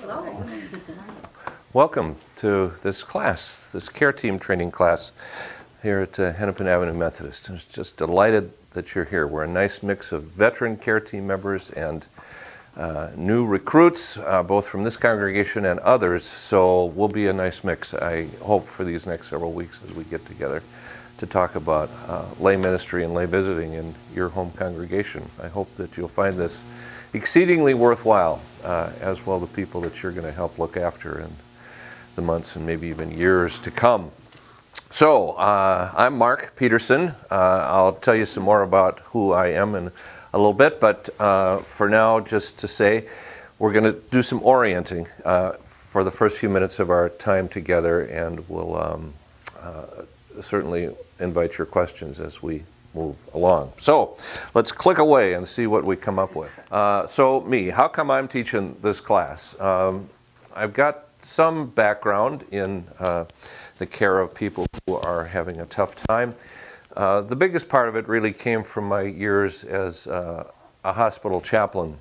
Hello. Welcome to this class, this care team training class here at Hennepin Avenue Methodist. I'm just delighted that you're here. We're a nice mix of veteran care team members and new recruits, both from this congregation and others, so we'll be a nice mix, I hope, for these next several weeks as we get together to talk about lay ministry and lay visiting in your home congregation. I hope that you'll find this exceedingly worthwhile, as well the people that you're going to help look after in the months and maybe even years to come. So, I'm Mark Peterson. I'll tell you some more about who I am in a little bit, but for now, just to say, we're going to do some orienting for the first few minutes of our time together, and we'll certainly invite your questions as we move along. So let's click away and see what we come up with. So me, how come I'm teaching this class? I've got some background in the care of people who are having a tough time. The biggest part of it really came from my years as a hospital chaplain,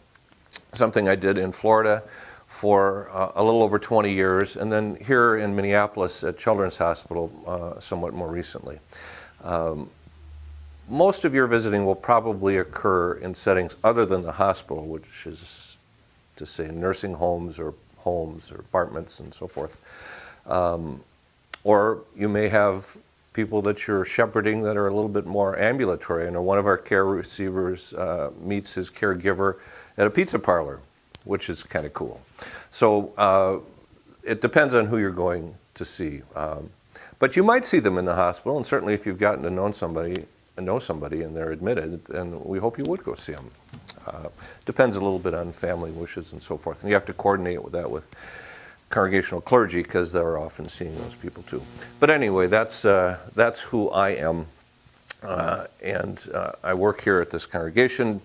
something I did in Florida for a little over 20 years, and then here in Minneapolis at Children's Hospital somewhat more recently. Most of your visiting will probably occur in settings other than the hospital, which is to say nursing homes or apartments and so forth. Or you may have people that you're shepherding that are a little bit more ambulatory. I know one of our care receivers meets his caregiver at a pizza parlor, which is kind of cool. So it depends on who you're going to see. But you might see them in the hospital, and certainly if you've gotten to know somebody and they're admitted, then we hope you would go see them. Depends a little bit on family wishes and so forth. And you have to coordinate with that with congregational clergy because they're often seeing those people too. But anyway, that's who I am. And I work here at this congregation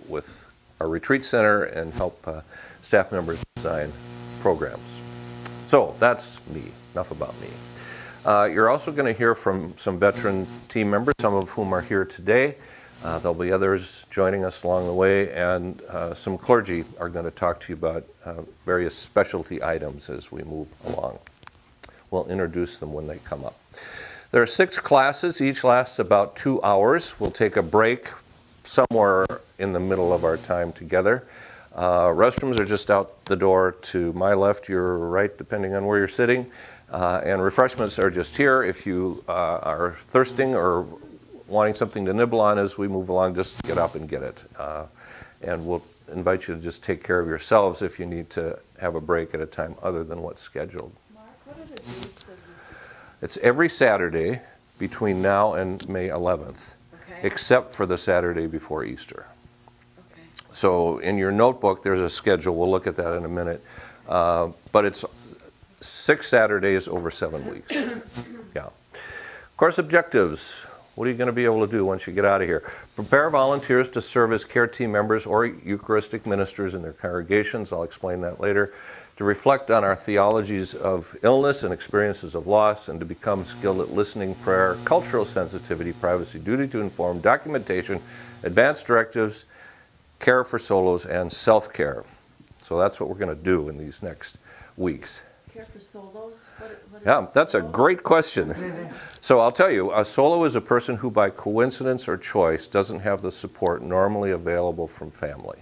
with our retreat center and help staff members design programs. So that's me. Enough about me. You're also going to hear from some veteran team members, some of whom are here today. There'll be others joining us along the way, and some clergy are going to talk to you about various specialty items as we move along. We'll introduce them when they come up. There are 6 classes. Each lasts about 2 hours. We'll take a break somewhere in the middle of our time together. Restrooms are just out the door to my left, your right, depending on where you're sitting. And refreshments are just here. If you are thirsting or wanting something to nibble on as we move along, just get up and get it. And we'll invite you to just take care of yourselves if you need to have a break at a time other than what's scheduled. Mark, what are the dates of this? It's every Saturday between now and May 11th, Okay. except for the Saturday before Easter. Okay. So in your notebook, there's a schedule. We'll look at that in a minute. But it's 6 Saturdays over 7 weeks. Yeah. Course objectives. What are you going to be able to do once you get out of here? Prepare volunteers to serve as care team members or Eucharistic ministers in their congregations. I'll explain that later. To reflect on our theologies of illness and experiences of loss, and to become skilled at listening, prayer, cultural sensitivity, privacy, duty to inform, documentation, advanced directives, care for solos, and self-care. So that's what we're going to do in these next weeks. Care for solos? What Yeah, is that's a solo? great question. So I'll tell you, a solo is a person who by coincidence or choice doesn't have the support normally available from family.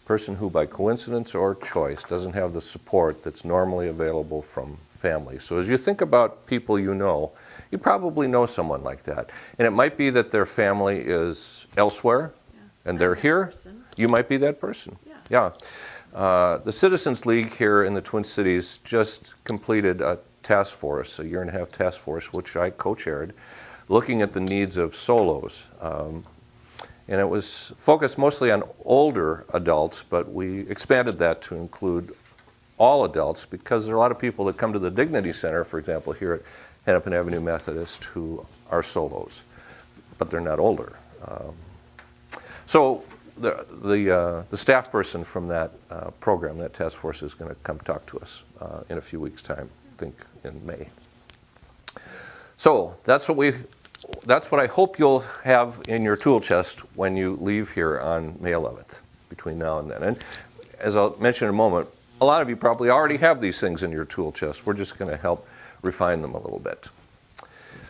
Person who by coincidence or choice doesn't have the support that's normally available from family. So as you think about people you know, you probably know someone like that. And it might be that their family is elsewhere, and they're here. Person. You might be that person. Yeah. The Citizens League here in the Twin Cities just completed a task force, a year-and-a-half task force, which I co-chaired, looking at the needs of solos. And it was focused mostly on older adults, but we expanded that to include all adults because there are a lot of people that come to the Dignity Center, for example, here at Hennepin Avenue Methodist, who are solos, but they're not older. So the staff person from that program, that task force, is going to come talk to us in a few weeks' time, I think in May. So that's what I hope you'll have in your tool chest when you leave here on May 11th, between now and then. And as I'll mention in a moment, a lot of you probably already have these things in your tool chest. We're just going to help refine them a little bit.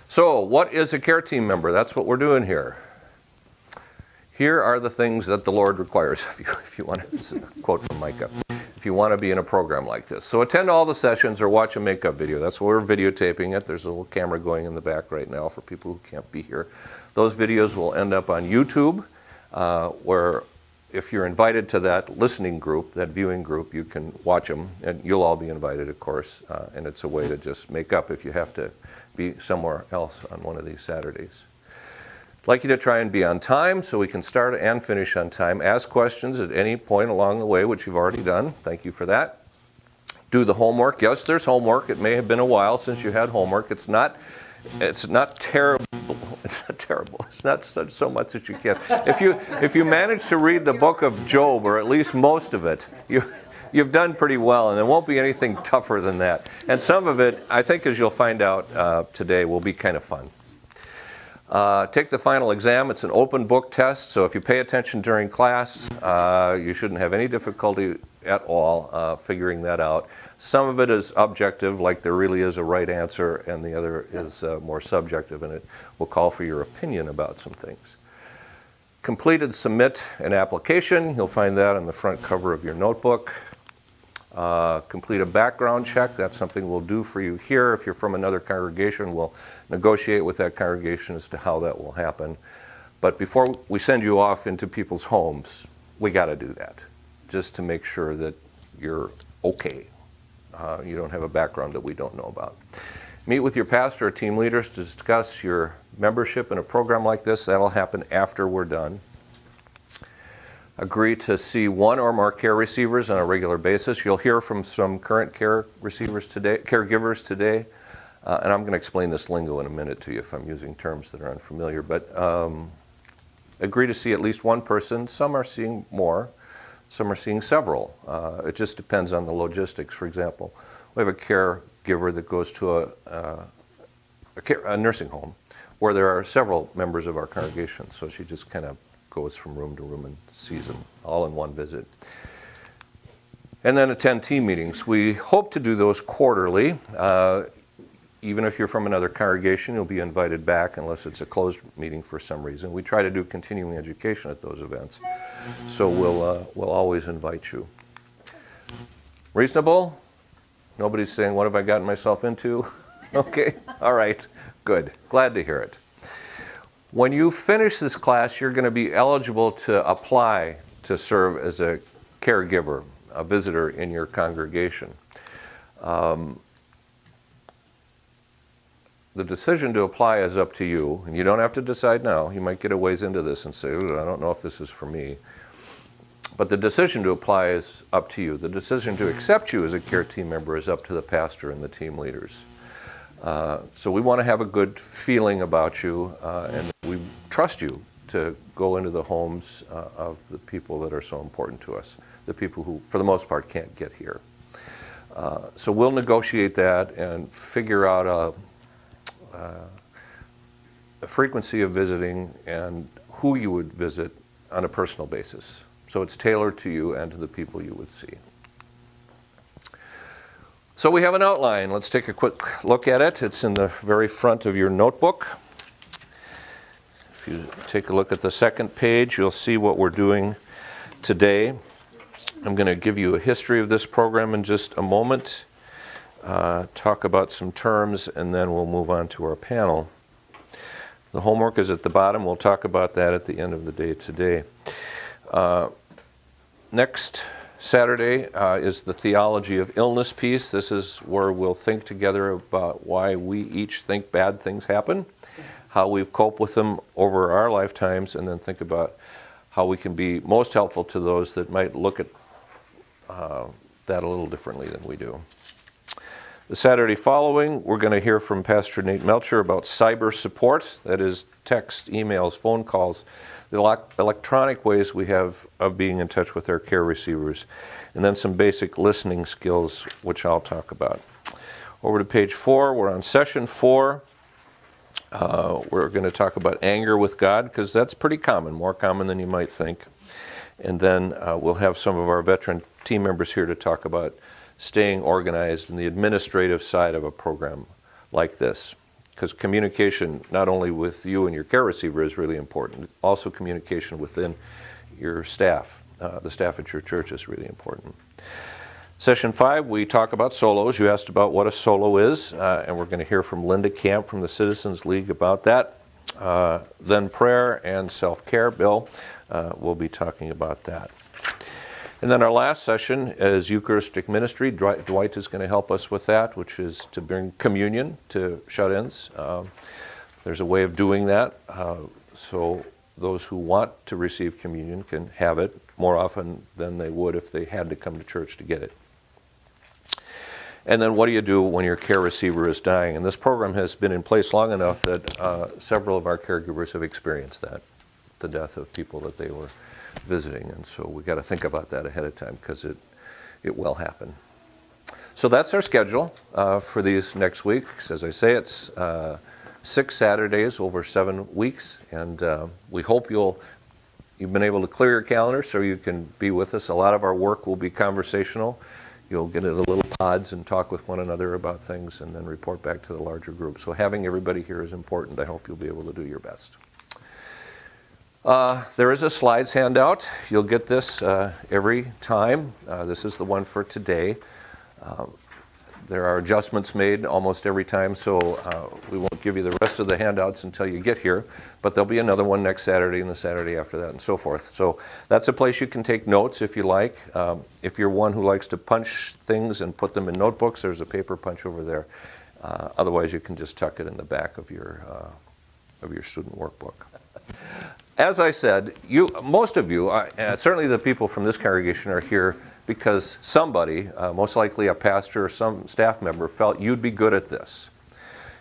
So, what is a care team member? That's what we're doing here. Here are the things that the Lord requires of you, if you want to, this is a quote from Micah, if you want to be in a program like this. So attend all the sessions or watch a makeup video. That's why we're videotaping it. There's a little camera going in the back right now for people who can't be here. Those videos will end up on YouTube, where if you're invited to that listening group, that viewing group, you can watch them, and you'll all be invited, of course, and it's a way to just make up if you have to be somewhere else on one of these Saturdays. I'd like you to try and be on time so we can start and finish on time. Ask questions at any point along the way, which you've already done. Thank you for that. Do the homework. Yes, there's homework. It may have been a while since you had homework. It's not terrible. It's not terrible. It's not so much that you can't. If you manage to read the book of Job, or at least most of it, you've done pretty well, and there won't be anything tougher than that. And some of it, I think, as you'll find out today, will be kind of fun. Take the final exam. It's an open book test, so if you pay attention during class, you shouldn't have any difficulty at all figuring that out. Some of it is objective, like there really is a right answer, and the other is more subjective, and it will call for your opinion about some things. Completed, submit an application. You'll find that on the front cover of your notebook. Complete a background check. That's something we'll do for you here. If you're from another congregation, we'll negotiate with that congregation as to how that will happen. But before we send you off into people's homes, we got to do that, just to make sure that you're okay. You don't have a background that we don't know about. Meet with your pastor or team leaders to discuss your membership in a program like this. That'll happen after we're done. Agree to see one or more care receivers on a regular basis. You'll hear from some current care receivers today, caregivers today, and I'm going to explain this lingo in a minute to you if I'm using terms that are unfamiliar. But agree to see at least one person. Some are seeing more. Some are seeing several. It just depends on the logistics. For example, we have a caregiver that goes to a nursing home where there are several members of our congregation, so she just kind of goes from room to room and sees them all in one visit. And then attend team meetings. We hope to do those quarterly. Even if you're from another congregation, you'll be invited back unless it's a closed meeting for some reason. We try to do continuing education at those events, so we'll always invite you. Reasonable? Nobody's saying, what have I gotten myself into? Okay, all right, good. Glad to hear it. When you finish this class, you're going to be eligible to apply to serve as a caregiver, a visitor in your congregation. The decision to apply is up to you, and you don't have to decide now. You might get a ways into this and say, ooh, I don't know if this is for me. But the decision to apply is up to you. The decision to accept you as a care team member is up to the pastor and the team leaders. So we want to have a good feeling about you, and we trust you to go into the homes of the people that are so important to us, the people who, for the most part, can't get here. So we'll negotiate that and figure out a frequency of visiting and who you would visit on a personal basis. So it's tailored to you and to the people you would see. So we have an outline. Let's take a quick look at it. It's in the very front of your notebook. If you take a look at the second page, you'll see what we're doing today. I'm going to give you a history of this program in just a moment, talk about some terms, and then we'll move on to our panel. The homework is at the bottom. We'll talk about that at the end of the day today. Next Saturday is the Theology of Illness piece. This is where we'll think together about why we each think bad things happen, how we've coped with them over our lifetimes, and then think about how we can be most helpful to those that might look at that a little differently than we do. The Saturday following, we're going to hear from Pastor Nate Melcher about cyber support, that is text, emails, phone calls, the electronic ways we have of being in touch with our care receivers, and then some basic listening skills, which I'll talk about. Over to page 4, we're on session 4. We're going to talk about anger with God, because that's pretty common, more common than you might think. And then we'll have some of our veteran team members here to talk about staying organized in the administrative side of a program like this. Because communication, not only with you and your care receiver, is really important. Also communication within your staff, the staff at your church, is really important. Session 5, we talk about solos. You asked about what a solo is, and we're going to hear from Linda Camp from the Citizens League about that. Then prayer and self-care. Bill will be talking about that. And then our last session is Eucharistic Ministry. Dwight is going to help us with that, which is to bring communion to shut-ins. There's a way of doing that, so those who want to receive communion can have it more often than they would if they had to come to church to get it. And then what do you do when your care receiver is dying? And this program has been in place long enough that several of our caregivers have experienced that, the death of people that they were visiting. And so we got to think about that ahead of time, because it will happen. So that's our schedule for these next weeks. As I say, it's 6 Saturdays over 7 weeks, and we hope you've been able to clear your calendar so you can be with us. A lot of our work will be conversational. You'll get into little pods and talk with one another about things and then report back to the larger group. So having everybody here is important. I hope you'll be able to do your best. There is a slides handout. You'll get this every time. This is the one for today. There are adjustments made almost every time, so we won't give you the rest of the handouts until you get here, but there'll be another one next Saturday and the Saturday after that and so forth. So that's a place you can take notes if you like. If you're one who likes to punch things and put them in notebooks, there's a paper punch over there. Otherwise, you can just tuck it in the back of your student workbook. As I said, most of you, certainly the people from this congregation, are here because somebody, most likely a pastor or some staff member, felt you'd be good at this.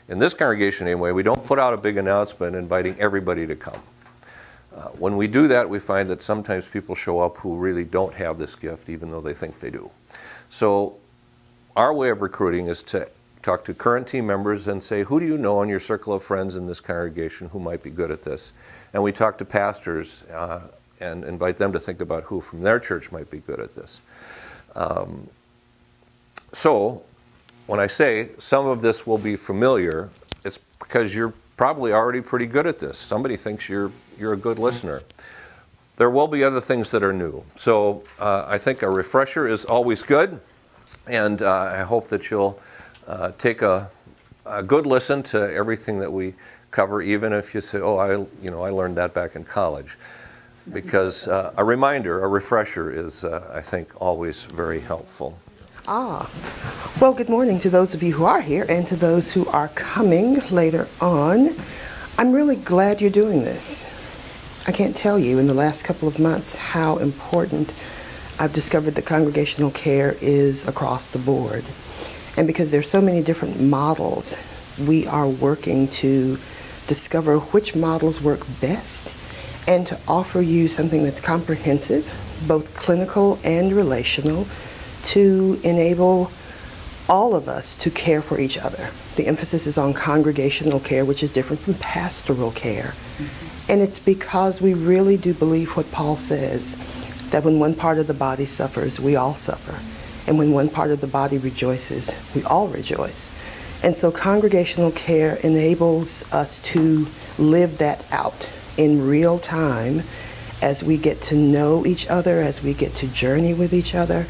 In this congregation anyway, we don't put out a big announcement inviting everybody to come. When we do that, we find that sometimes people show up who really don't have this gift, even though they think they do. So our way of recruiting is to talk to current team members and say, who do you know in your circle of friends in this congregation who might be good at this? And we talk to pastors and invite them to think about who from their church might be good at this. So when I say some of this will be familiar, it's because you're probably already pretty good at this. Somebody thinks you're a good listener. There will be other things that are new. So I think a refresher is always good, and I hope that you'll take a good listen to everything that we cover, even if you say, oh, I learned that back in college. Because a reminder, a refresher is, I think, always very helpful. Well, good morning to those of you who are here and to those who are coming later on. I'm really glad you're doing this. I can't tell you in the last couple of months how important I've discovered that congregational care is across the board. And because there's so many different models, we are working to discover which models work best and to offer you something that's comprehensive, both clinical and relational, to enable all of us to care for each other. The emphasis is on congregational care, which is different from pastoral care. And it's because we really do believe what Paul says, that when one part of the body suffers, we all suffer. And when one part of the body rejoices, we all rejoice. And so congregational care enables us to live that out in real time as we get to know each other, as we get to journey with each other,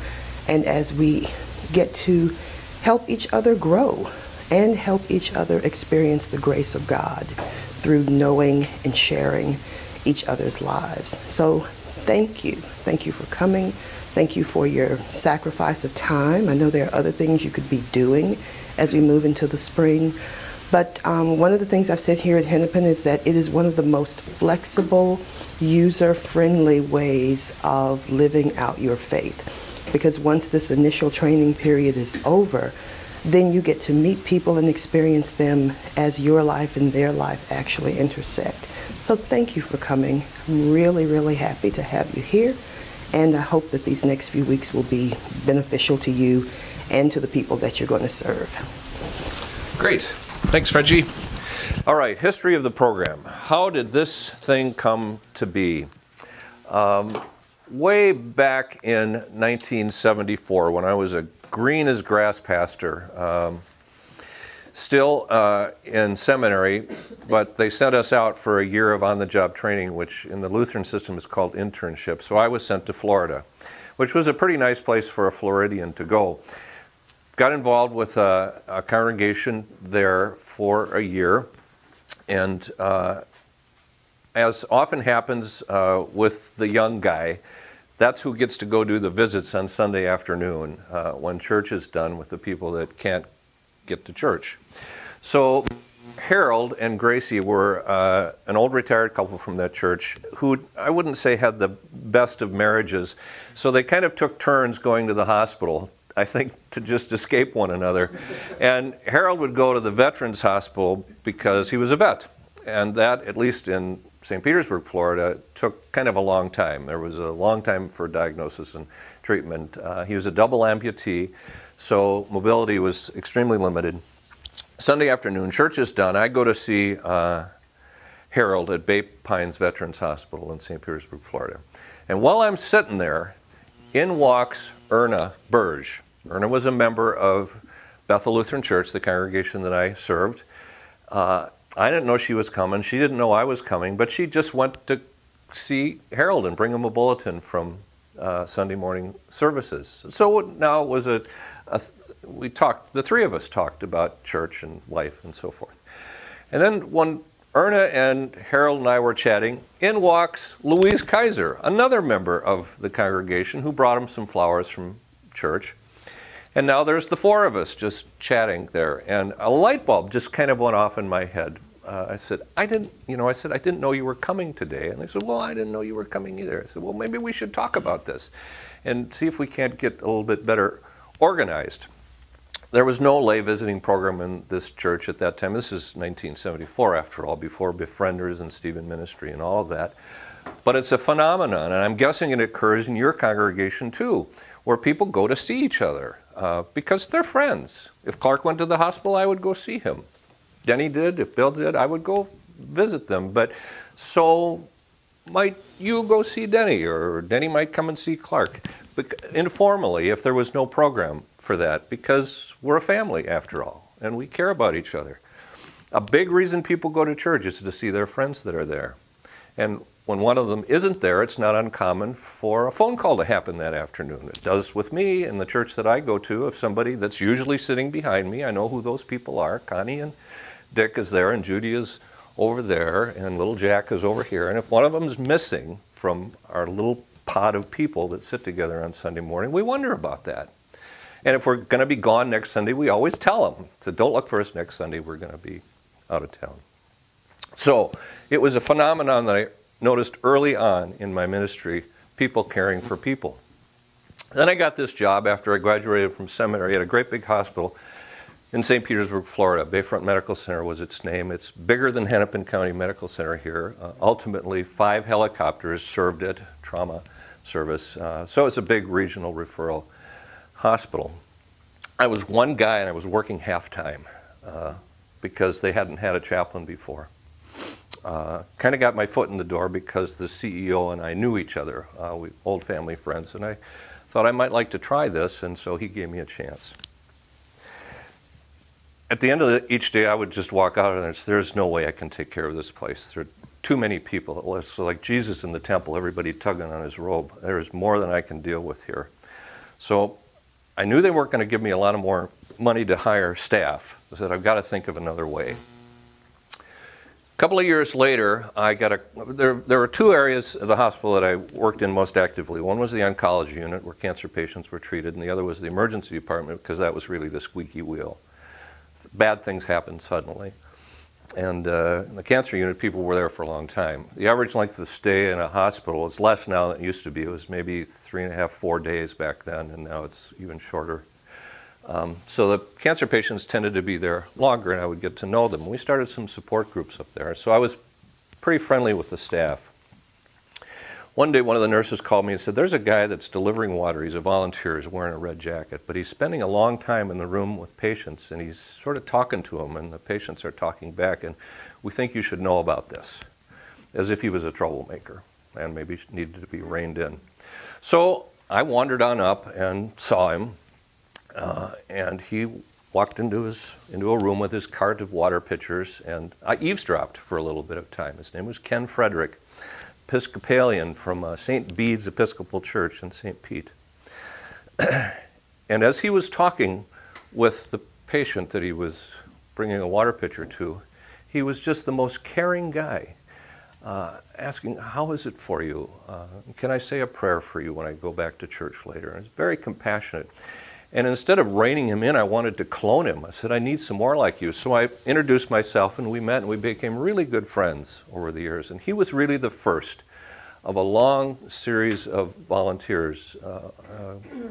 and as we get to help each other grow and help each other experience the grace of God through knowing and sharing each other's lives. So thank you. Thank you for coming. Thank you for your sacrifice of time. I know there are other things you could be doing as we move into the spring. But one of the things I've said here at Hennepin is that it is one of the most flexible, user-friendly ways of living out your faith. Because once this initial training period is over, then you get to meet people and experience them as your life and their life actually intersect. So thank you for coming. I'm really, really happy to have you here. And I hope that these next few weeks will be beneficial to you and to the people that you're going to serve. Great. Thanks, Reggie. All right, history of the program. How did this thing come to be? way back in 1974 when I was a green as grass pastor, still in seminary, but they sent us out for a year of on-the-job training, which in the Lutheran system is called internship. So I was sent to Florida, which was a pretty nice place for a Floridian to go. Got involved with a congregation there for a year, and as often happens with the young guy, that's who gets to go do the visits on Sunday afternoon when church is done with the people that can't get to church. So Harold and Gracie were an old retired couple from that church who I wouldn't say had the best of marriages, so they kind of took turns going to the hospital, I think, to just escape one another. And Harold would go to the Veterans Hospital because he was a vet, and that, at least in St. Petersburg, Florida, took kind of a long time. There was a long time for diagnosis and treatment. He was a double amputee, so mobility was extremely limited. Sunday afternoon, church is done. I go to see Harold at Bay Pines Veterans Hospital in St. Petersburg, Florida. And while I'm sitting there, in walks Erna Burge. Erna was a member of Bethel Lutheran Church, the congregation that I served. I didn't know she was coming. She didn't know I was coming, but she just went to see Harold and bring him a bulletin from Sunday morning services. So now it was we talked, the three of us talked about church and life and so forth. And then when Erna and Harold and I were chatting, in walks Louise Kaiser, another member of the congregation, who brought him some flowers from church. And now there's the four of us just chatting there, and a light bulb just kind of went off in my head. I said, I didn't know you were coming today. And they said, well, I didn't know you were coming either. I said, well, maybe we should talk about this and see if we can't get a little bit better organized. There was no lay visiting program in this church at that time. This is 1974, after all, before Befrienders and Stephen Ministry and all of that. But it's a phenomenon, and I'm guessing it occurs in your congregation too, where people go to see each other because they're friends. If Clark went to the hospital, I would go see him. Denny did. If Bill did, I would go visit them. But so might you go see Denny, or Denny might come and see Clark, but informally, if there was no program for that, because we're a family after all, and we care about each other. A big reason people go to church is to see their friends that are there. And when one of them isn't there, it's not uncommon for a phone call to happen that afternoon. It does with me in the church that I go to. If somebody that's usually sitting behind me, I know who those people are. Connie and Dick is there, and Judy is over there, and little Jack is over here. And if one of them is missing from our little pod of people that sit together on Sunday morning, we wonder about that. And if we're going to be gone next Sunday, we always tell them, so don't look for us next Sunday, we're going to be out of town. So it was a phenomenon that I noticed early on in my ministry, people caring for people. Then I got this job after I graduated from seminary at a great big hospital in St. Petersburg, Florida. Bayfront Medical Center was its name. It's bigger than Hennepin County Medical Center here. Ultimately, 5 helicopters served it, trauma service. So it's a big regional referral hospital. I was one guy, and I was working half-time because they hadn't had a chaplain before. Kind of got my foot in the door because the CEO and I knew each other, we old family friends, and I thought I might like to try this, and so he gave me a chance. At the end of each day, I would just walk out and there's no way I can take care of this place. There are too many people. It's like Jesus in the temple, everybody tugging on his robe. There's more than I can deal with here. So I knew they weren't going to give me a lot of more money to hire staff. I said, I've got to think of another way. A couple of years later, there were 2 areas of the hospital that I worked in most actively. One was the oncology unit, where cancer patients were treated, and the other was the emergency department, because that was really the squeaky wheel. Bad things happened suddenly. And in the cancer unit, people were there for a long time. The average length of stay in a hospital is less now than it used to be. It was maybe 3.5, 4 days back then, and now it's even shorter. So the cancer patients tended to be there longer, and I would get to know them. We started some support groups up there, so I was pretty friendly with the staff. One day, one of the nurses called me and said, there's a guy that's delivering water. He's a volunteer. He's wearing a red jacket, but he's spending a long time in the room with patients, and he's sort of talking to them, and the patients are talking back, and we think you should know about this, as if he was a troublemaker and maybe needed to be reined in. So I wandered on up and saw him, and he walked into a room with his cart of water pitchers, and I eavesdropped for a little bit of time. His name was Ken Frederick, Episcopalian from St. Bede's Episcopal Church in St. Pete. And as he was talking with the patient that he was bringing a water pitcher to, he was just the most caring guy, asking, how is it for you? Can I say a prayer for you when I go back to church later? And he's very compassionate. And instead of reining him in, I wanted to clone him. I said, I need some more like you. So I introduced myself, and we met, and we became really good friends over the years. And he was really the first of a long series of volunteers,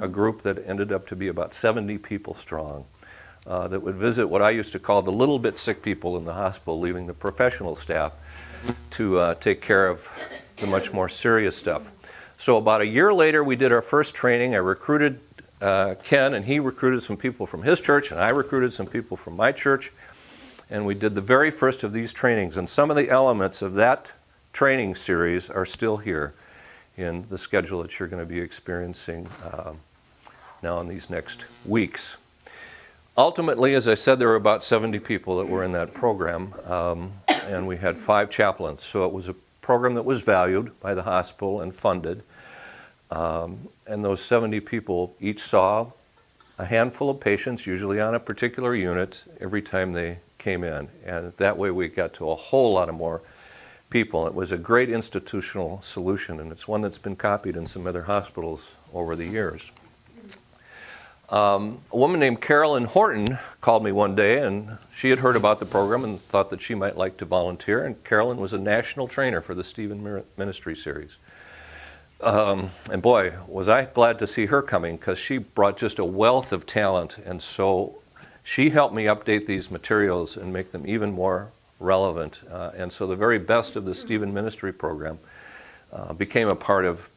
a group that ended up to be about 70 people strong, that would visit what I used to call the little bit sick people in the hospital, leaving the professional staff to take care of the much more serious stuff. So about a year later, we did our first training. I recruited Ken, and he recruited some people from his church, and I recruited some people from my church, and we did the very first of these trainings. And some of the elements of that training series are still here in the schedule that you're going to be experiencing now in these next weeks. Ultimately, as I said, there were about 70 people that were in that program, and we had 5 chaplains. So it was a program that was valued by the hospital and funded. And those 70 people each saw a handful of patients, usually on a particular unit, every time they came in. And that way we got to a whole lot of more people. It was a great institutional solution, and it's one that's been copied in some other hospitals over the years. A woman named Carolyn Horton called me one day, and she had heard about the program and thought that she might like to volunteer. And Carolyn was a national trainer for the Stephen Ministry Series. And boy, was I glad to see her coming, because she brought just a wealth of talent, and so she helped me update these materials and make them even more relevant. And so the very best of the Stephen Ministry program became a part of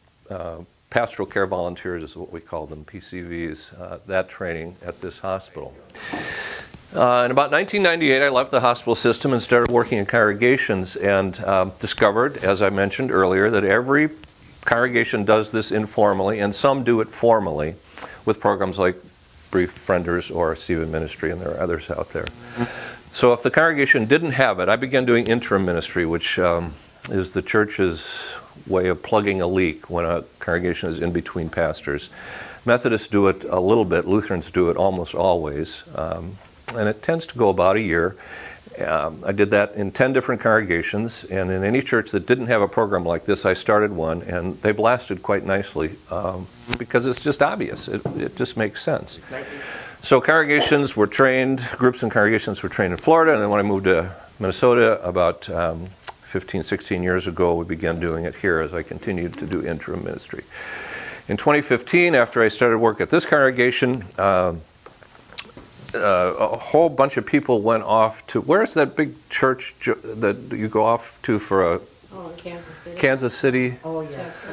Pastoral Care Volunteers, is what we call them, PCVs, that training at this hospital. In about 1998, I left the hospital system and started working in congregations, and discovered, as I mentioned earlier, that every congregation does this informally, and some do it formally with programs like Befrienders or Stephen Ministry, and there are others out there. So if the congregation didn't have it, I began doing interim ministry, which is the church's way of plugging a leak when a congregation is in between pastors. Methodists do it a little bit, Lutherans do it almost always, and it tends to go about a year. I did that in 10 different congregations, and in any church that didn't have a program like this, I started one, and they've lasted quite nicely because it's just obvious. It just makes sense. So congregations were trained, groups and congregations were trained in Florida, and then when I moved to Minnesota about 15, 16 years ago, we began doing it here as I continued to do interim ministry. In 2015, after I started work at this congregation, a whole bunch of people went off to, where's that big church that you go off to for a... Oh, Kansas City. Kansas City. Oh, yes.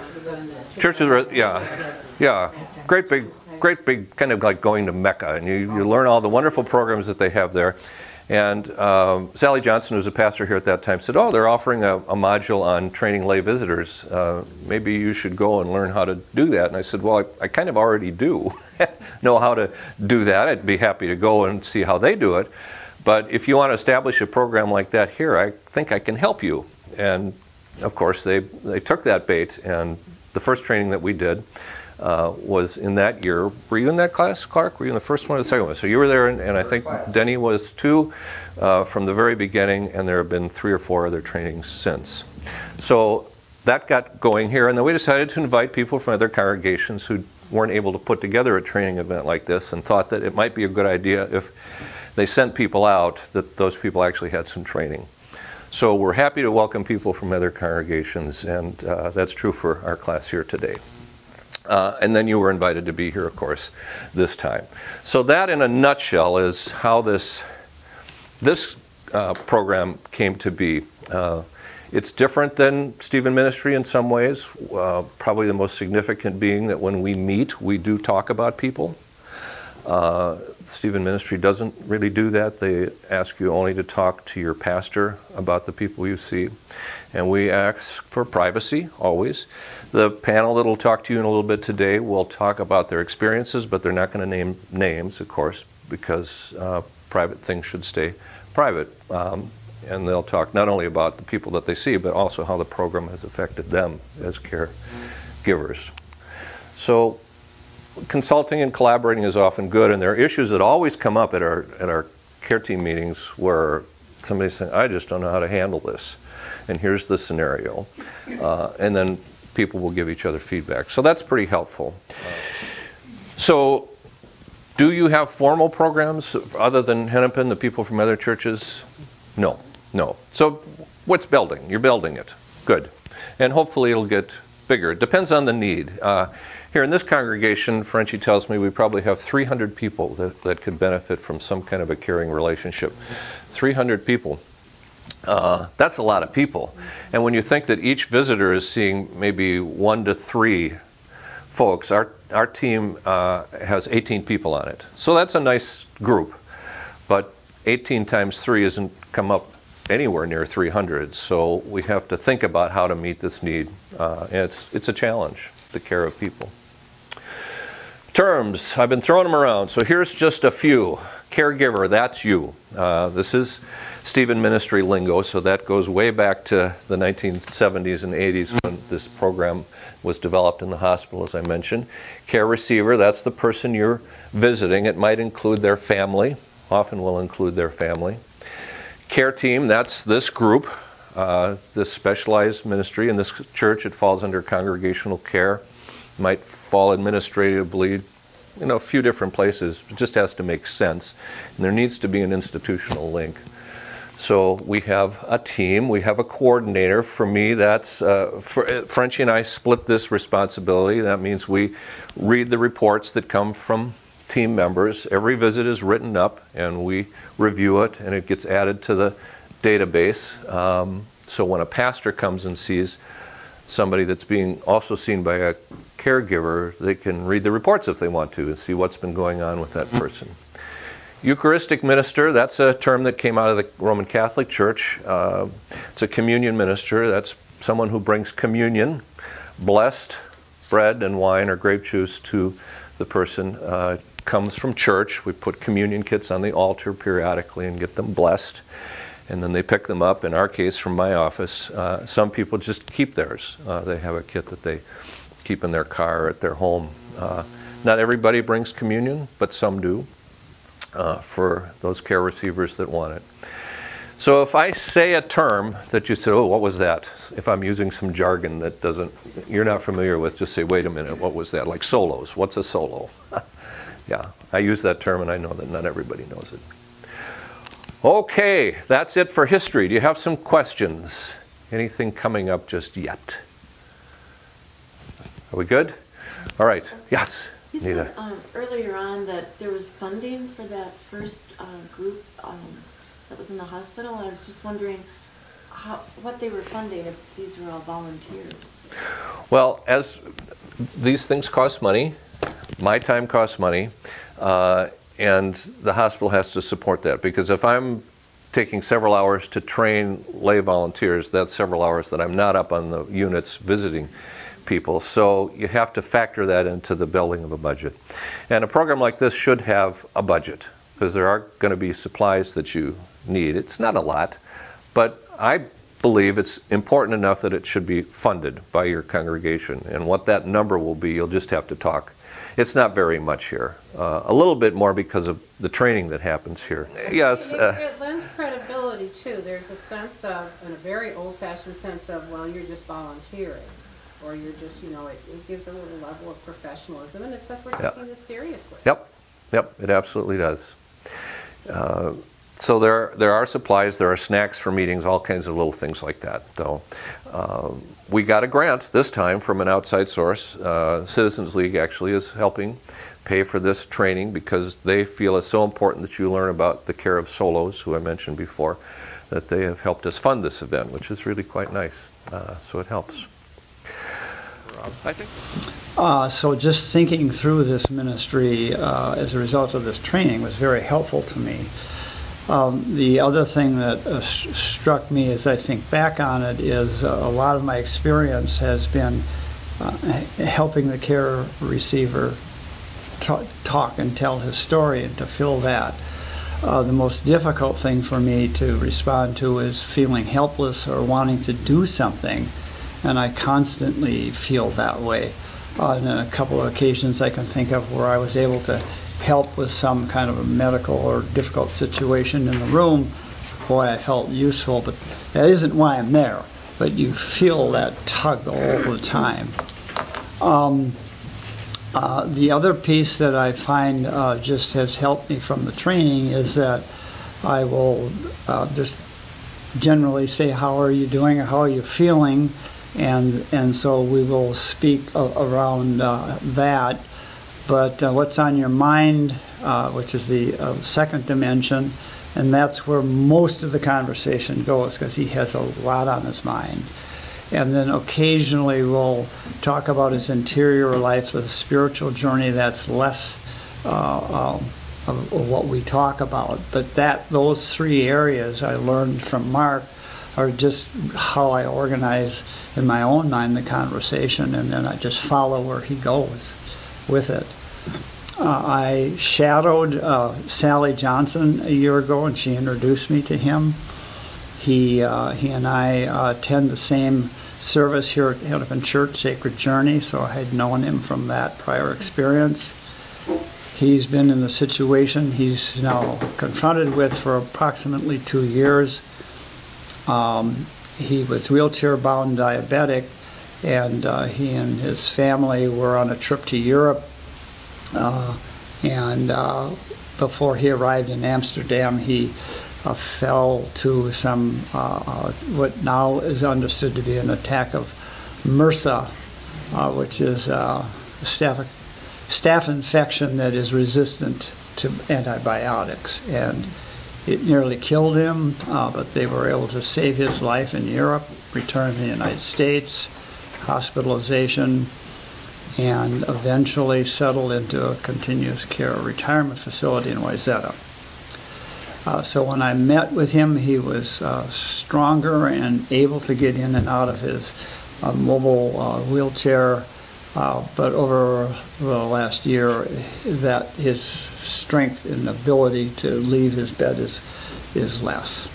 Churches, yeah. Great big, kind of like going to Mecca, and you learn all the wonderful programs that they have there. And Sally Johnson, who was a pastor here at that time, said, oh, they're offering a module on training lay visitors. Maybe you should go and learn how to do that. And I said, well, I kind of already do know how to do that. I'd be happy to go and see how they do it. But if you want to establish a program like that here, I think I can help you. And of course, they took that bait, and the first training that we did was in that year. Were you in that class, Clark? Were you in the first one or the second one? So you were there, and I think Denny was too from the very beginning, and there have been 3 or 4 other trainings since. So that got going here, and then we decided to invite people from other congregations who weren't able to put together a training event like this, and thought that it might be a good idea if they sent people out, that those people actually had some training. So we're happy to welcome people from other congregations, and that's true for our class here today. And then you were invited to be here, of course, this time. So that, in a nutshell, is how this program came to be. It's different than Stephen Ministry in some ways, probably the most significant being that when we meet, we do talk about people. Stephen Ministry doesn't really do that. They ask you only to talk to your pastor about the people you see. And we ask for privacy, always. The panel that will talk to you in a little bit today will talk about their experiences, but they're not going to name names, of course, because private things should stay private. And they'll talk not only about the people that they see, but also how the program has affected them as caregivers. So consulting and collaborating is often good, and there are issues that always come up at our care team meetings where somebody's saying, I just don't know how to handle this, and here's the scenario. And then people will give each other feedback. So that's pretty helpful. So do you have formal programs other than Hennepin, the people from other churches? No, no. So what's building? You're building it. Good. And hopefully it'll get bigger. It depends on the need. Here in this congregation, Frenchie tells me we probably have 300 people that could benefit from some kind of a caring relationship. 300 people. That's a lot of people. And when you think that each visitor is seeing maybe 1 to 3 folks, our team has 18 people on it. So that's a nice group. But 18 times 3 isn't come up anywhere near 300. So we have to think about how to meet this need. And it's a challenge, the care of people. Terms, I've been throwing them around. So here's just a few. Caregiver, that's you. This is Stephen Ministry lingo, so that goes way back to the 1970s and 80s when this program was developed in the hospital, as I mentioned. Care receiver, that's the person you're visiting. It might include their family, often will include their family. Care team, that's this group, this specialized ministry. In this church, it falls under congregational care. Might fall administratively in a few different places. It just has to make sense. And there needs to be an institutional link. So we have a team, we have a coordinator. For me, that's, Frenchie and I split this responsibility. That means we read the reports that come from team members. Every visit is written up and we review it and it gets added to the database. So when a pastor comes and sees somebody that's being also seen by a caregiver, they can read the reports if they want to and see what's been going on with that person. Eucharistic minister, that's a term that came out of the Roman Catholic Church. It's a communion minister. That's someone who brings communion, blessed bread and wine or grape juice to the person. Comes from church. We put communion kits on the altar periodically and get them blessed. And then they pick them up, in our case, from my office. Some people just keep theirs. They have a kit that they keep in their car or at their home. Not everybody brings communion, but some do, for those care receivers that want it. So if I say a term that you say, oh, what was that? If I'm using some jargon that you're not familiar with, just say, wait a minute, what was that? Like solos, what's a solo? Yeah, I use that term and I know that not everybody knows it. Okay, that's it for history. Do you have some questions? Anything coming up just yet? Are we good? All right. Yes, You Nita. said earlier on that there was funding for that first group that was in the hospital. I was just wondering what they were funding, if these were all volunteers. Well, as these things cost money, my time costs money, and the hospital has to support that, because if I'm taking several hours to train lay volunteers, that's several hours that I'm not up on the units visiting people. So you have to factor that into the building of a budget. And a program like this should have a budget, because there are going to be supplies that you need. It's not a lot, but I believe it's important enough that it should be funded by your congregation. And what that number will be, you'll just have to talk. It's not very much here. A little bit more because of the training that happens here. Yes. It lends credibility too. There's a sense of, and a very old-fashioned sense of, well, you're just volunteering, or you're just, it gives a little level of professionalism, and it says we're taking this seriously. Yep, it absolutely does. So there are supplies, there are snacks for meetings, all kinds of little things like that. Though we got a grant this time from an outside source. Citizens League actually is helping pay for this training because they feel it's so important that you learn about the care of solos, who I mentioned before, that they have helped us fund this event, which is really quite nice. So it helps. Rob, I think. So just thinking through this ministry as a result of this training was very helpful to me. The other thing that struck me as I think back on it is a lot of my experience has been helping the care receiver talk and tell his story and to fill that. The most difficult thing for me to respond to is feeling helpless or wanting to do something, and I constantly feel that way. On a couple of occasions I can think of where I was able to help with some kind of a medical or difficult situation in the room. Boy, I felt useful, but that isn't why I'm there. But you feel that tug all the time. The other piece that I find just has helped me from the training is that I will just generally say, how are you doing or how are you feeling? And so we will speak around that. But what's on your mind, which is the second dimension, and that's where most of the conversation goes because he has a lot on his mind. And then occasionally we'll talk about his interior life, the spiritual journey. That's less of what we talk about. But those three areas I learned from Mark are just how I organize in my own mind the conversation, and then I just follow where he goes with it. I shadowed Sally Johnson a year ago, and she introduced me to him. He and I attend the same service here at Hennepin Church, Sacred Journey, so I had known him from that prior experience. He's been in the situation he's now confronted with for approximately 2 years. He was wheelchair-bound diabetic, and he and his family were on a trip to Europe. Before he arrived in Amsterdam, he fell to some what now is understood to be an attack of MRSA, which is a staph infection that is resistant to antibiotics, and it nearly killed him, but they were able to save his life in Europe, return to the United States, hospitalization, and eventually settled into a continuous care retirement facility in Wayzata. So when I met with him, he was stronger and able to get in and out of his mobile wheelchair, but over the last year, that his strength and ability to leave his bed is less.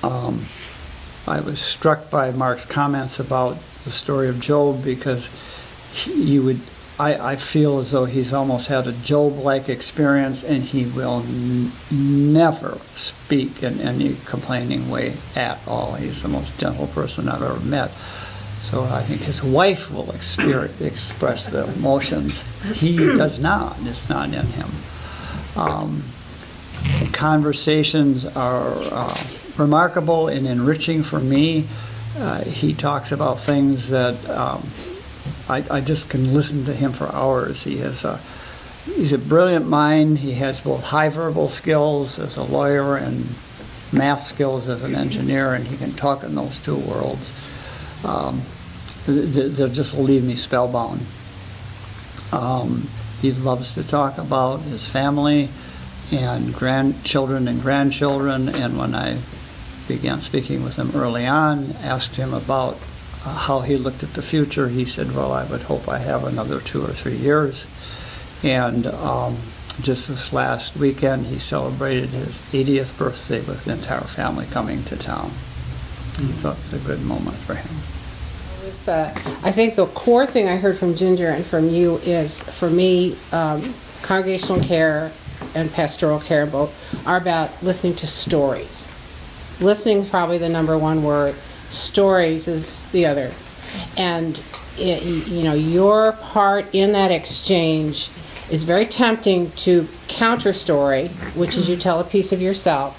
I was struck by Mark's comments about the story of Job, because I feel as though he's almost had a Job-like experience, and he will never speak in any complaining way at all. He's the most gentle person I've ever met. So I think his wife will express the emotions. He does not. It's not in him. Conversations are remarkable and enriching for me. He talks about things that I just can listen to him for hours. He's a brilliant mind. He has both high verbal skills as a lawyer and math skills as an engineer, and he can talk in those two worlds. They'll just leave me spellbound. He loves to talk about his family and grandchildren, and when I began speaking with him early on, asked him about how he looked at the future, he said, well, I would hope I have another 2 or 3 years. And just this last weekend, he celebrated his 80th birthday with the entire family coming to town. So it's a good moment for him. I think the core thing I heard from Ginger and from you is, for me, congregational care and pastoral care both are about listening to stories. Listening is probably the #1 word. Stories is the other. And your part in that exchange is very tempting to counter story, which is you tell a piece of yourself,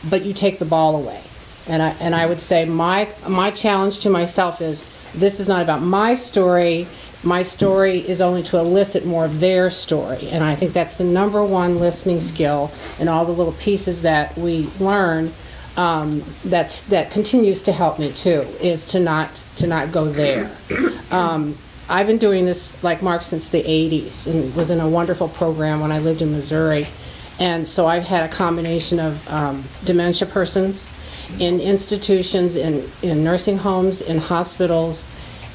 but you take the ball away. And I would say my challenge to myself is, this is not about my story. My story is only to elicit more of their story. And I think that's the #1 listening skill, and all the little pieces that we learn that continues to help me too, is to not go there. I've been doing this, like Mark, since the 80s, and was in a wonderful program when I lived in Missouri. And so I've had a combination of dementia persons in institutions, in nursing homes, in hospitals.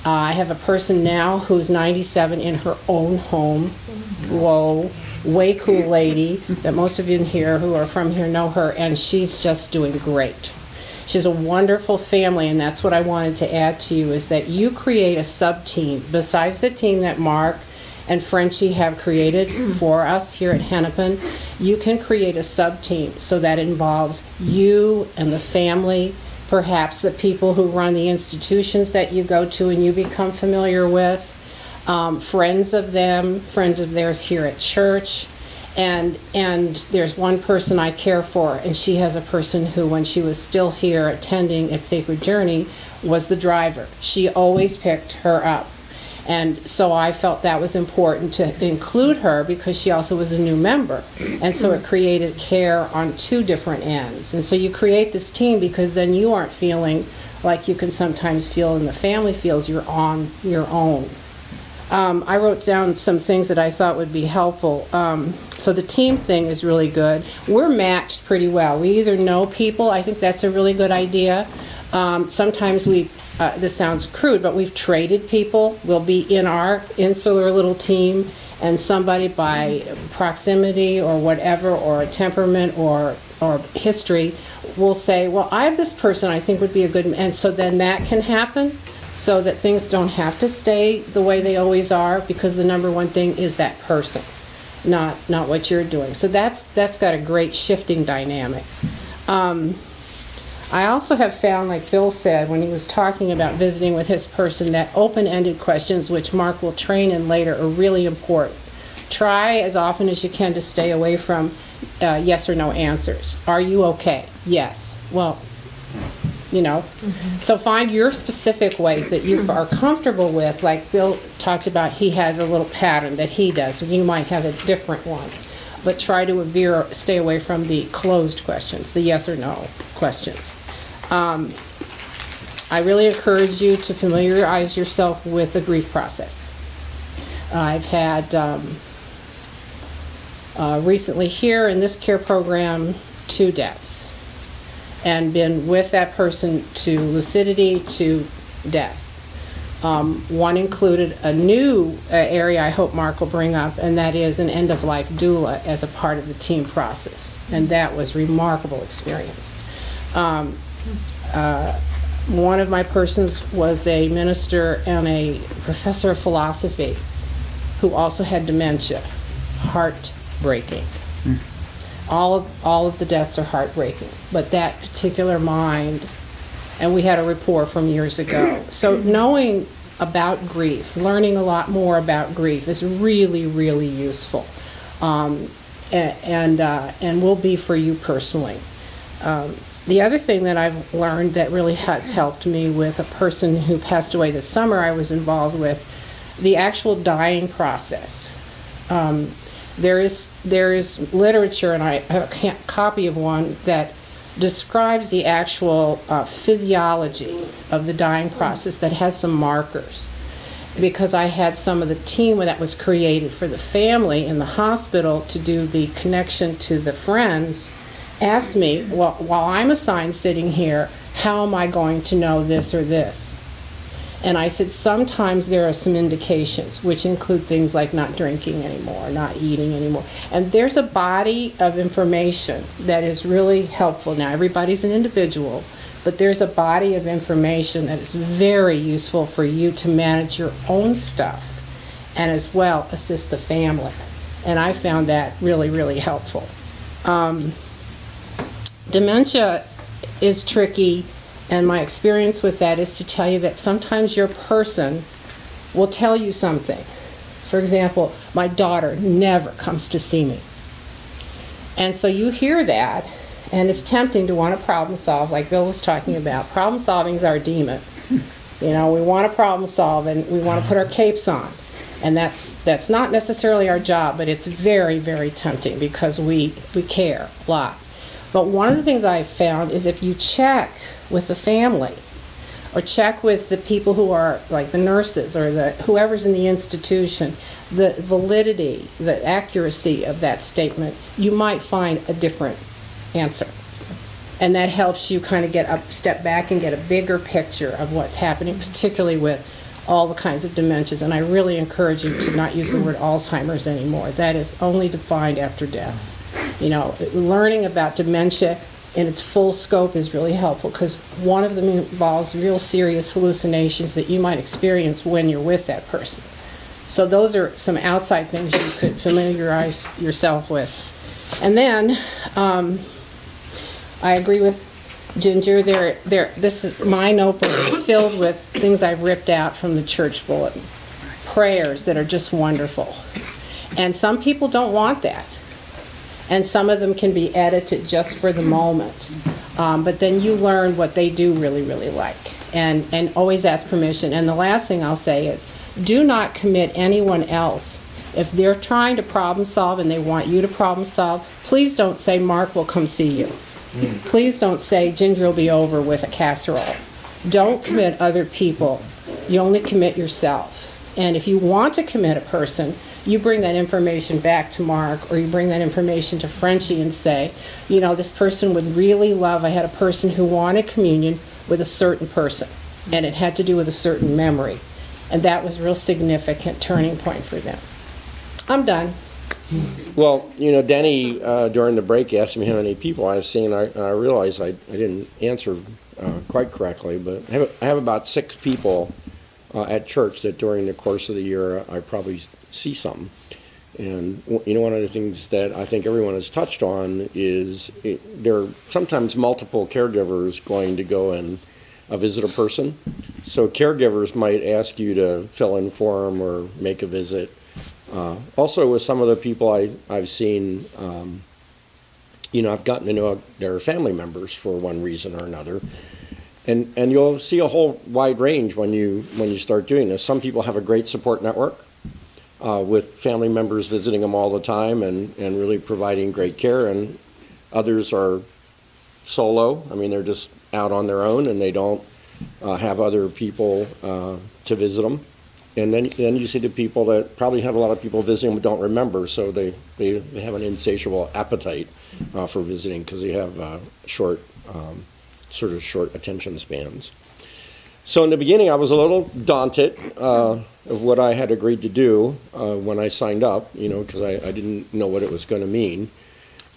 I have a person now who's 97 in her own home. Whoa, way cool lady that most of you in here who are from here know her, and she's just doing great. She's a wonderful family, and that's what I wanted to add to you, is that you create a sub-team. Besides the team that Mark and Frenchie have created for us here at Hennepin, you can create a sub-team so that involves you and the family, perhaps the people who run the institutions that you go to and you become familiar with, friends of them, friends of theirs here at church. And there's one person I care for, and she has a person who, when she was still here attending at Sacred Journey, was the driver. She always picked her up. And so I felt that was important to include her because she also was a new member. And so it created care on two different ends. And so you create this team because then you aren't feeling like you can sometimes feel and the family feels you're on your own. I wrote down some things that I thought would be helpful. So the team thing is really good. We're matched pretty well. We either know people, I think that's a really good idea. Sometimes this sounds crude, but we've traded people. We'll be in our insular little team, and somebody by proximity or whatever, or a temperament or history, will say, well, I have this person I think would be a good, and so then that can happen. So that things don't have to stay the way they always are, because the number one thing is that person, not what you're doing. So that's got a great shifting dynamic. I also have found, like Bill said when he was talking about visiting with his person, that open-ended questions, which Mark will train in later, are really important. Try as often as you can to stay away from yes or no answers. Are you okay? Yes. Well, you know. So find your specific ways that you are comfortable with. Like Bill talked about, he has a little pattern that he does, and you might have a different one. But try to stay away from the closed questions, the yes or no questions. I really encourage you to familiarize yourself with the grief process. I've had recently here in this care program 2 deaths, and been with that person to lucidity to death. One included a new area I hope Mark will bring up, and that is an end-of-life doula as a part of the team process. And that was a remarkable experience. One of my persons was a minister and a professor of philosophy who also had dementia. Heartbreaking. All of the deaths are heartbreaking, but that particular mind, and we had a rapport from years ago. So knowing about grief, learning a lot more about grief is really, really useful, and will be for you personally. The other thing that I've learned that really has helped me with a person who passed away this summer, I was involved with the actual dying process. There is literature, and I have a copy of one that describes the actual physiology of the dying process that has some markers. Because I had some of the team that was created for the family in the hospital to do the connection to the friends, asked me, well, while I'm assigned sitting here, how am I going to know this or this? And I said, sometimes there are some indications, which include things like not drinking anymore, not eating anymore. And there's a body of information that is really helpful. Now, everybody's an individual, but there's a body of information that is very useful for you to manage your own stuff and as well assist the family. And I found that really, really helpful. Dementia is tricky. And my experience with that is to tell you that sometimes your person will tell you something. For example, my daughter never comes to see me. And so you hear that, and it's tempting to want to problem solve, like Bill was talking about. Problem solving is our demon. You know, we want to problem solve, and we want to put our capes on. And that's not necessarily our job, but it's very, very tempting because we care a lot. But one of the things I've found is if you check with the family, or check with the people who are, like the nurses or the whoever's in the institution, the validity, the accuracy of that statement, you might find a different answer. And that helps you kind of get a step back and get a bigger picture of what's happening, particularly with all the kinds of dementias. And I really encourage you to not use the word Alzheimer's anymore. That is only defined after death. You know, learning about dementia in its full scope is really helpful, because one of them involves real serious hallucinations that you might experience when you're with that person. So those are some outside things you could familiarize yourself with. And then I agree with Ginger. My notebook is filled with things I've ripped out from the church bulletin. Prayers that are just wonderful. And some people don't want that. And some of them can be edited just for the moment. But then you learn what they do really, really like. And always ask permission. And the last thing I'll say is, do not commit anyone else. If they're trying to problem solve and they want you to problem solve, please don't say, Mark will come see you. Please don't say, Ginger will be over with a casserole. Don't commit other people. You only commit yourself. And if you want to commit a person, you bring that information back to Mark, or you bring that information to Frenchie and say, you know, this person would really love, I had a person who wanted communion with a certain person, and it had to do with a certain memory. And that was a real significant turning point for them. I'm done. Well, you know, Denny, during the break, asked me how many people I've seen. I realized I didn't answer quite correctly, but I have about 6 people at church that during the course of the year I probably see some. And you know, one of the things that I think everyone has touched on is there are sometimes multiple caregivers going to go and visit a person. So caregivers might ask you to fill in for them or make a visit. Also with some of the people I've seen, you know, I've gotten to know their family members for one reason or another. And you'll see a whole wide range when you start doing this. Some people have a great support network with family members visiting them all the time and really providing great care, and others are solo. I mean, they're just out on their own and they don't have other people to visit them. And then you see the people that probably have a lot of people visiting but don't remember, so they have an insatiable appetite for visiting because they have short attention spans. So in the beginning, I was a little daunted of what I had agreed to do when I signed up, you know, because I didn't know what it was going to mean.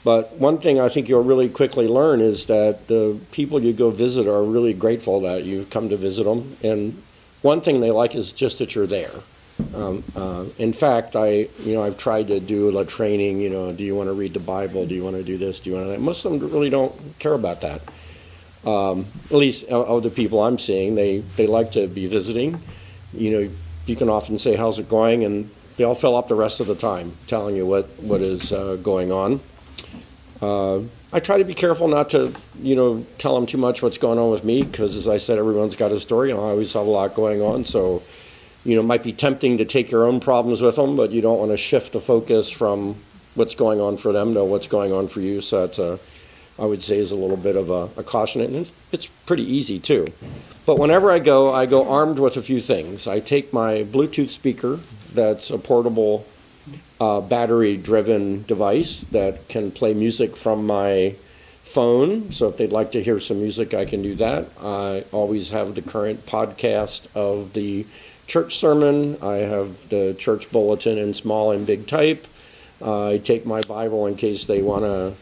But one thing I think you'll really quickly learn is that the people you go visit are really grateful that you come to visit them. And one thing they like is just that you're there. In fact, I've tried to do a training, you know, do you want to read the Bible? Do you want to do this? Do you want to that? Most of them really don't care about that. At least of the people I'm seeing, they like to be visiting. You know, you can often say, how's it going? And they all fill up the rest of the time telling you what is going on. I try to be careful not to, you know, tell them too much what's going on with me, because as I said, everyone's got a story and I always have a lot going on. So, you know, it might be tempting to take your own problems with them, but you don't want to shift the focus from what's going on for them to what's going on for you. So that's I would say is a little bit of a caution, and it's pretty easy too. But whenever I go armed with a few things. I take my Bluetooth speaker that's a portable battery-driven device that can play music from my phone. So if they'd like to hear some music, I can do that. I always have the current podcast of the church sermon. I have the church bulletin in small and big type. I take my Bible in case they want to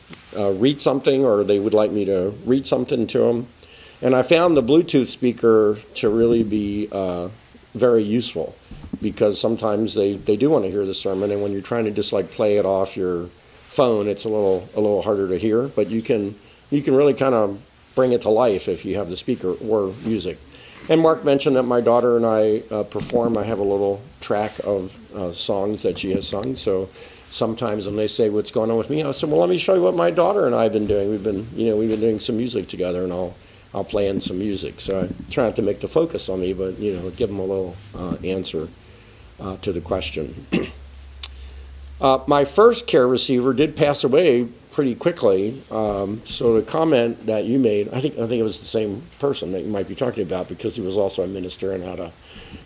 read something or they would like me to read something to them. And I found the Bluetooth speaker to really be very useful, because sometimes they do want to hear the sermon, and when you're trying to just like play it off your phone, it's a little harder to hear. But you can really kind of bring it to life if you have the speaker or music. And Mark mentioned that my daughter and I perform. I have a little track of songs that she has sung. So sometimes when they say what's going on with me, I said, well, let me show you what my daughter and I have been doing. We've been doing some music together, and I'll play in some music. So I try not to make the focus on me, but you know, give them a little answer to the question. My first care receiver did pass away pretty quickly. So the comment that you made, I think it was the same person that you might be talking about, because he was also a minister and had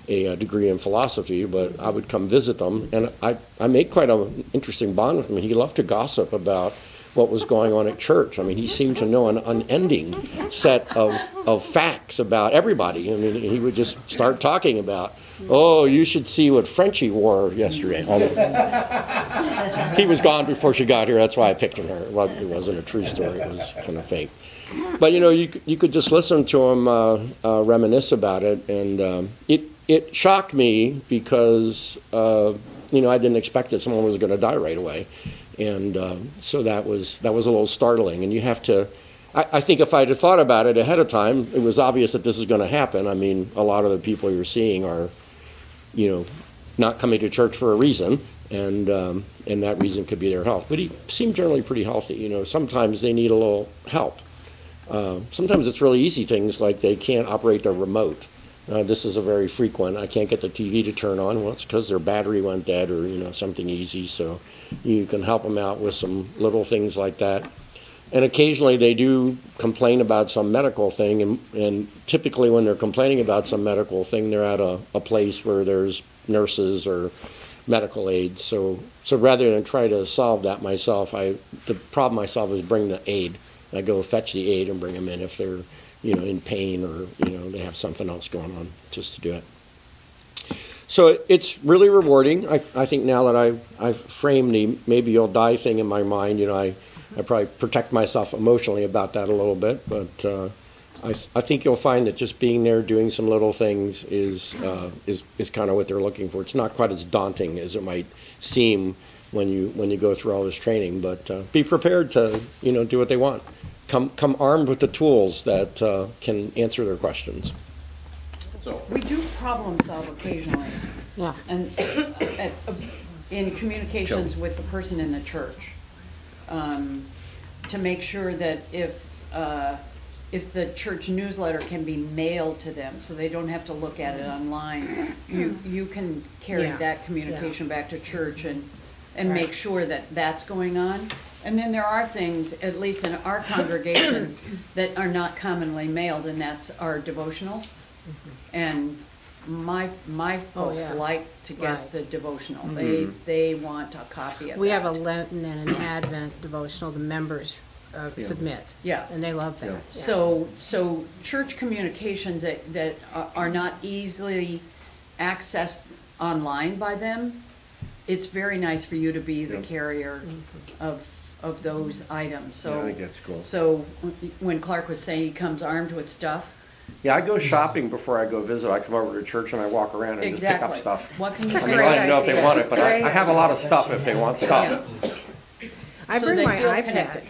a degree in philosophy. But I would come visit them, and I made quite an interesting bond with him. He loved to gossip about what was going on at church. I mean, he seemed to know an unending set of facts about everybody. I mean, he would just start talking about, oh, you should see what Frenchie wore yesterday. He was gone before she got here. That's why I picked on her. Well, it wasn't a true story. It was kind of fake. But, you know, you could just listen to him reminisce about it. And it shocked me because, you know, I didn't expect that someone was going to die right away. And so that was a little startling. And you have to, I think if I'd have thought about it ahead of time, it was obvious that this is going to happen. I mean, a lot of the people you're seeing are, you know, not coming to church for a reason, and that reason could be their health. But he seemed generally pretty healthy. You know, sometimes they need a little help. Sometimes it's really easy things like they can't operate their remote. This is a very frequent, I can't get the TV to turn on. Well, it's because their battery went dead, or, you know, something easy. So you can help them out with some little things like that. And occasionally they do complain about some medical thing, and typically when they're complaining about some medical thing, they're at a place where there's nurses or medical aides. So rather than try to solve that myself, the problem myself is bring the aid. I go fetch the aid and bring them in if they're, you know, in pain, or, you know, they have something else going on, just to do it. So it's really rewarding. I think now that I've framed the maybe you'll die thing in my mind, you know, I probably protect myself emotionally about that a little bit, but I think you'll find that just being there, doing some little things is kind of what they're looking for. It's not quite as daunting as it might seem when you go through all this training, but be prepared to, you know, do what they want. Come armed with the tools that can answer their questions. So we do problem solve occasionally. Yeah. And in communications with the person in the church, to make sure that if the church newsletter can be mailed to them, so they don't have to look at it online, you can carry that communication back to church and make sure that that's going on. And then there are things, at least in our congregation, that are not commonly mailed, and that's our devotionals. And my folks like to get the devotional. They want a copy of it. We have a Lenten and an Advent devotional the members submit. Yeah. And they love that. Yeah. So church communications that are not easily accessed online by them, it's very nice for you to be the carrier of those items. So yeah, I think that's cool. So when Clark was saying he comes armed with stuff. Yeah, I go shopping before I go visit. I come over to church and I walk around and just pick up stuff. What can you I mean, I don't know if they want it, but I have a lot of stuff if they want stuff. I So bring they my feel iPad. connected.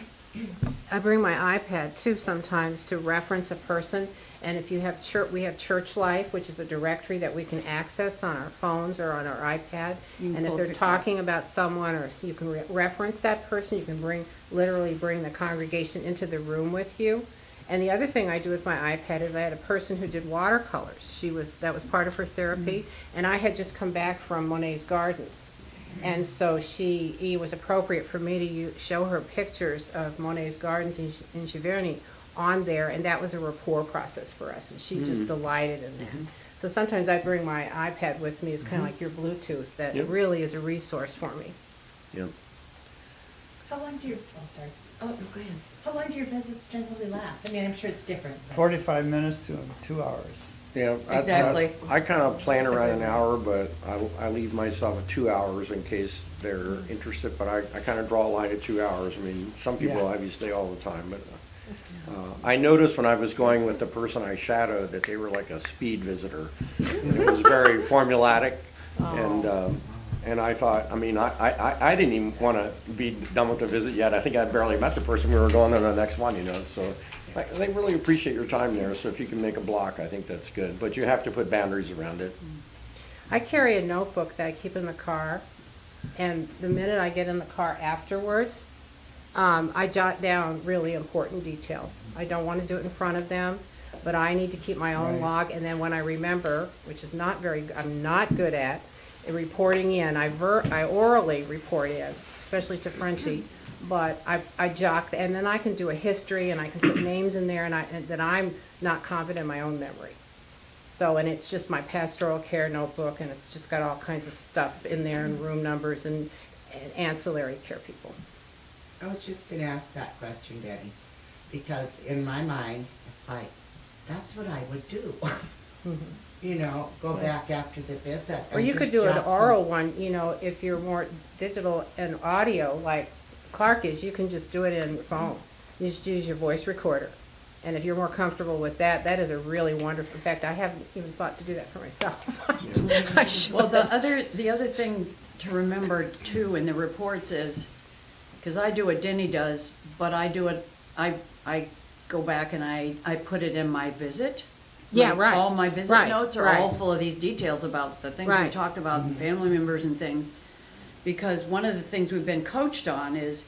I bring my iPad too sometimes to reference a person. And if you have church, we have Church Life, which is a directory that we can access on our phones or on our iPad. And if they're talking about someone, or so you can reference that person, you can literally bring the congregation into the room with you. And the other thing I do with my iPad is I had a person who did watercolors. That was part of her therapy, and I had just come back from Monet's Gardens. And so it was appropriate for me to show her pictures of Monet's Gardens in Giverny on there, and that was a rapport process for us, and she just delighted in that. So sometimes I bring my iPad with me. It's kind of like your Bluetooth. That really is a resource for me. Yep. How long do your, go ahead. How long do your visits generally last? I mean, I'm sure it's different. 45 minutes to 2 hours. Yeah, Exactly. I kind of plan around an hour, but I leave myself 2 hours in case they're interested, but I kind of draw a line at 2 hours. I mean, some people obviously stay all the time, but I noticed when I was going with the person I shadowed that they were like a speed visitor. It was very formulatic, and I thought, I mean, I didn't even want to be done with the visit yet. I think I barely met the person. We were going to the next one, you know, so they really appreciate your time there. So if you can make a block, I think that's good. But you have to put boundaries around it. I carry a notebook that I keep in the car, and the minute I get in the car afterwards, I jot down really important details. I don't want to do it in front of them, but I need to keep my own log, and then when I remember, which is I'm not good at, reporting in, I orally report in, especially to Frenchie, but I jot, and then I can do a history, and I can put names in there, and that I'm not confident in my own memory. So, and it's just my pastoral care notebook, and it's just got all kinds of stuff in there, and room numbers, and ancillary care people. I was just going to ask that question, Danny, because in my mind, it's like, that's what I would do. You know, go back after the visit. Or you could do an oral one, you know, if you're more digital and audio, like Clark is, you can just do it in your phone. You just use your voice recorder. And if you're more comfortable with that, that is a really wonderful, in fact, I haven't even thought to do that for myself. I should. Well, the other thing to remember too in the reports is, because I do what Denny does, but I do it, I go back and I put it in my visit. Yeah, right. All my visit Right, notes are right. all full of these details about the things we Right. talked about and family members and things. Because one of the things we've been coached on is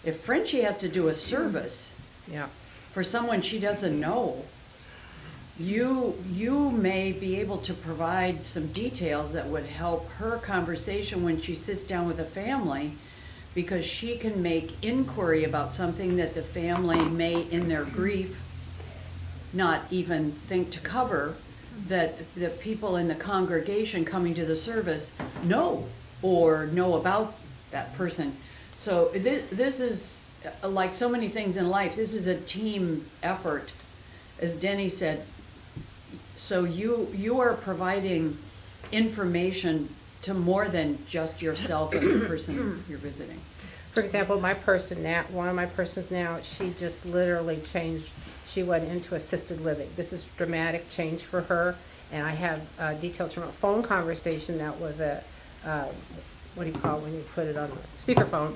if Frenchie has to do a service Yeah. for someone she doesn't know, you may be able to provide some details that would help her conversation when she sits down with a family, because she can make inquiry about something that the family may, in their grief, not even think to cover, that the people in the congregation coming to the service know or know about that person. So this is, like so many things in life, this is a team effort, as Denny said. So you are providing information to more than just yourself and the person you're visiting. For example, my person now, one of my persons now, she just literally changed. She went into assisted living. This is dramatic change for her, and I have details from a phone conversation that was a, what do you call it when you put it on speakerphone,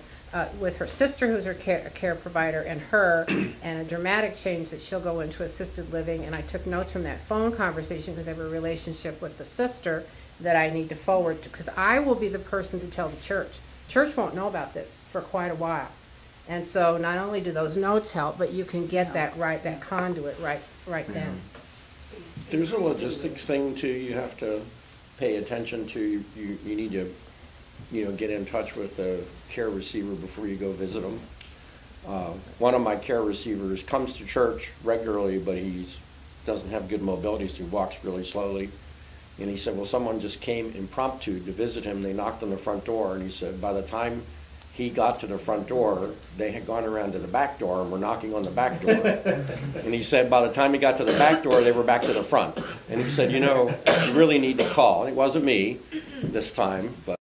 with her sister, who's her care provider, and her, and a dramatic change that she'll go into assisted living. And I took notes from that phone conversation because I have a relationship with the sister that I need to forward to, because I will be the person to tell the church. Church won't know about this for quite a while. And so not only do those notes help, but you can get that right, that conduit right then. There's a logistics thing too you have to pay attention to. You need to, you know, get in touch with the care receiver before you go visit them. One of my care receivers comes to church regularly, but he doesn't have good mobility, so he walks really slowly. And he said, well, someone just came impromptu to visit him. They knocked on the front door, and he said by the time he got to the front door, they had gone around to the back door and were knocking on the back door. And he said by the time he got to the back door, they were back to the front. And he said, you know, you really need to call. And it wasn't me this time, but